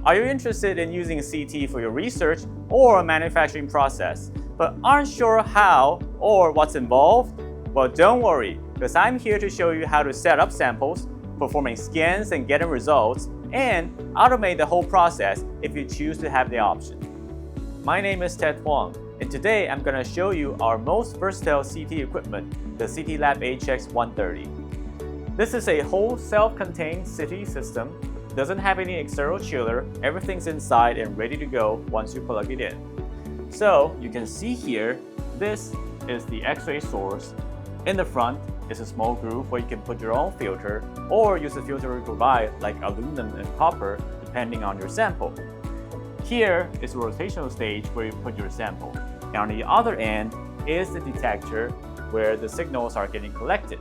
Are you interested in using CT for your research or manufacturing process, but aren't sure how or what's involved? Well, don't worry, because I'm here to show you how to set up samples, performing scans and getting results, and automate the whole process if you choose to have the option. My name is Huang, and today I'm going to show you our most versatile CT equipment, the CT Lab HX130. This is a whole self-contained CT system. Doesn't have any external chiller, everything's inside and ready to go once you plug it in. So you can see here, this is the X-ray source. In the front is a small groove where you can put your own filter or use a filter we provide like aluminum and copper depending on your sample. Here is a rotational stage where you put your sample. And on the other end is the detector where the signals are getting collected.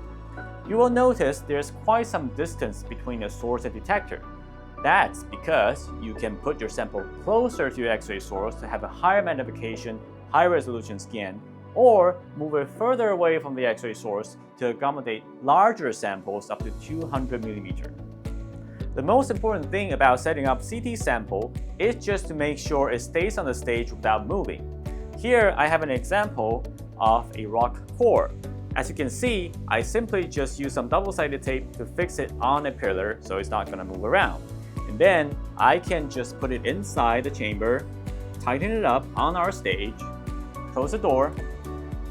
You will notice there's quite some distance between the source and detector. That's because you can put your sample closer to your X-ray source to have a higher magnification, high resolution scan, or move it further away from the X-ray source to accommodate larger samples up to 200 mm. The most important thing about setting up CT sample is just to make sure it stays on the stage without moving. Here I have an example of a rock core. As you can see, I simply just use some double-sided tape to fix it on a pillar so it's not going to move around. And then I can just put it inside the chamber, tighten it up on our stage, close the door,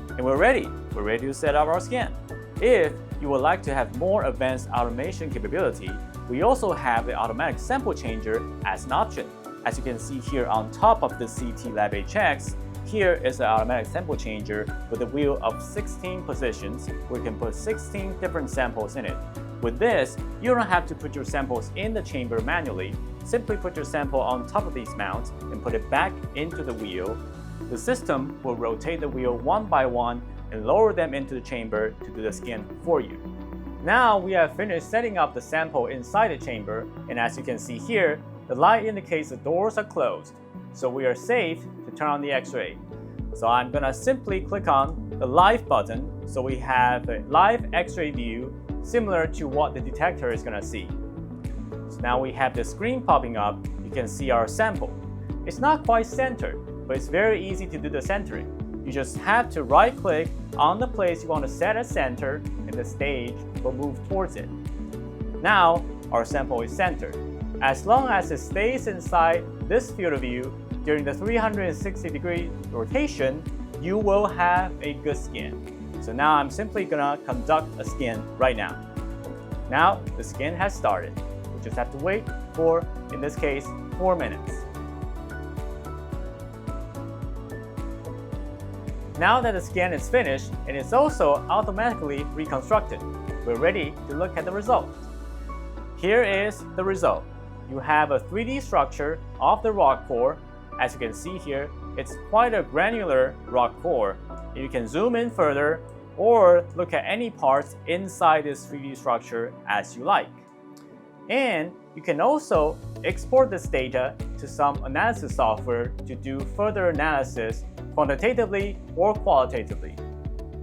and we're ready. We're ready to set up our scan. If you would like to have more advanced automation capability, we also have the automatic sample changer as an option. As you can see here on top of the CT Lab HX, here is the automatic sample changer with a wheel of 16 positions where you can put 16 different samples in it. With this, you don't have to put your samples in the chamber manually. Simply put your sample on top of these mounts and put it back into the wheel. The system will rotate the wheel one by one and lower them into the chamber to do the scan for you. Now we have finished setting up the sample inside the chamber, and as you can see here, the light indicates the doors are closed, so we are safe to turn on the X-ray. So I'm gonna simply click on the live button so we have a live X-ray view similar to what the detector is gonna see. So now we have the screen popping up, you can see our sample. It's not quite centered, but it's very easy to do the centering. You just have to right click on the place you want to set as center and the stage will move towards it. Now our sample is centered. As long as it stays inside this field of view during the 360-degree rotation, you will have a good scan. So now I'm simply gonna conduct a scan right now. Now the scan has started. We just have to wait for, in this case, 4 minutes. Now that the scan is finished, and it's also automatically reconstructed, we're ready to look at the result. Here is the result. You have a 3D structure of the rock core. As you can see here, it's quite a granular rock core. You can zoom in further or look at any parts inside this 3D structure as you like. And you can also export this data to some analysis software to do further analysis quantitatively or qualitatively.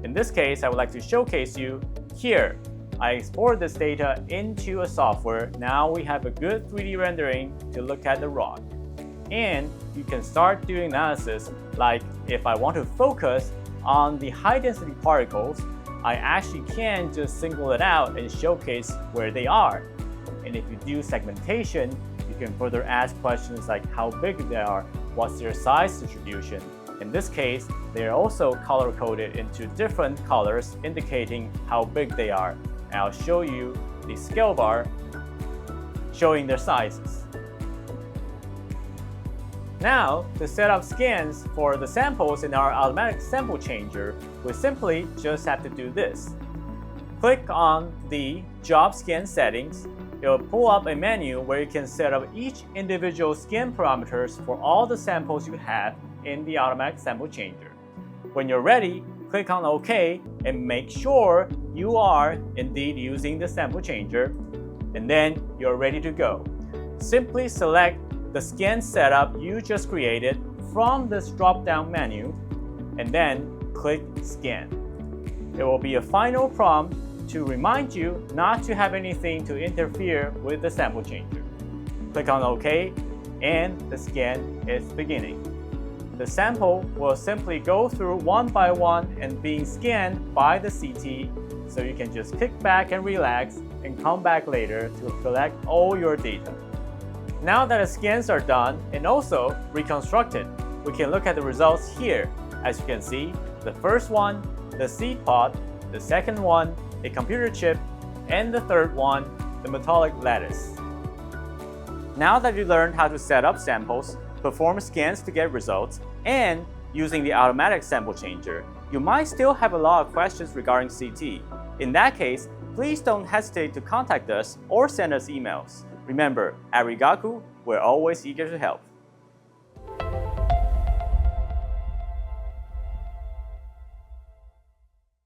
In this case, I would like to showcase you here. I export this data into a software. Now we have a good 3D rendering to look at the rock. And you can start doing analysis, like if I want to focus on the high density particles, I actually can just single it out and showcase where they are. And if you do segmentation, you can further ask questions like how big they are, what's their size distribution. In this case, they are also color-coded into different colors indicating how big they are. And I'll show you the scale bar showing their sizes. Now, to set up scans for the samples in our automatic sample changer, we simply just have to do this. Click on the job scan settings. It will pull up a menu where you can set up each individual scan parameters for all the samples you have in the automatic sample changer. When you're ready, click on OK and make sure you are indeed using the sample changer, and then you're ready to go. Simply select the scan setup you just created from this drop-down menu and then click Scan. There will be a final prompt to remind you not to have anything to interfere with the sample changer. Click on OK and the scan is beginning. The sample will simply go through one by one and being scanned by the CT, so you can just kick back and relax and come back later to collect all your data. Now that the scans are done and also reconstructed, we can look at the results here. As you can see, the first one, the seed pod, the second one, a computer chip, and the third one, the metallic lattice. Now that you learned how to set up samples, perform scans to get results, and using the automatic sample changer, you might still have a lot of questions regarding CT. In that case, please don't hesitate to contact us or send us emails. Remember, at Rigaku, we're always eager to help.